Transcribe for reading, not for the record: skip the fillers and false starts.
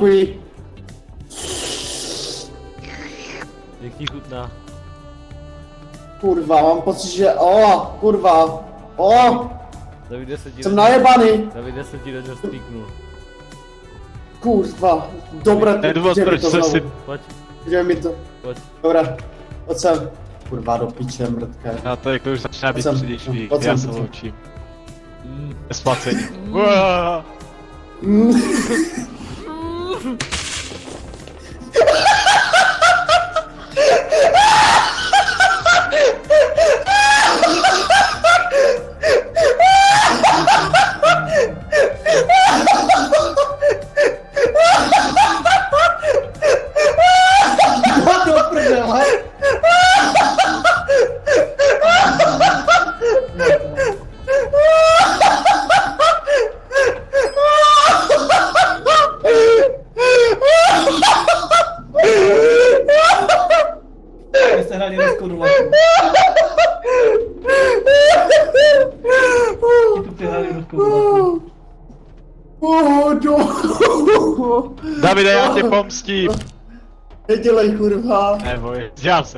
Děkuji. Jak ti chutná? Kurva, mám pocit, že kurva. Davide se ti Jsem najebaný. Davide se ti do něho stříknul. Kurva, dobré, Nedůvod, proč se si... Pojď, Že mi to, pojď. dobré, pojď sem. Kurva, do piče, mrtka. Já to jako už začíná být Pojď sem, příliš pojď víc, sem, já se pojď sem. loučím. Nesplacení. Uaaaa. Do prdele. Jste hráli ruskou rulatu. Tu přehráli ruskou rulatu. Do. Davide, já tě pomstím. Nedělej, kurva. Neboj, já se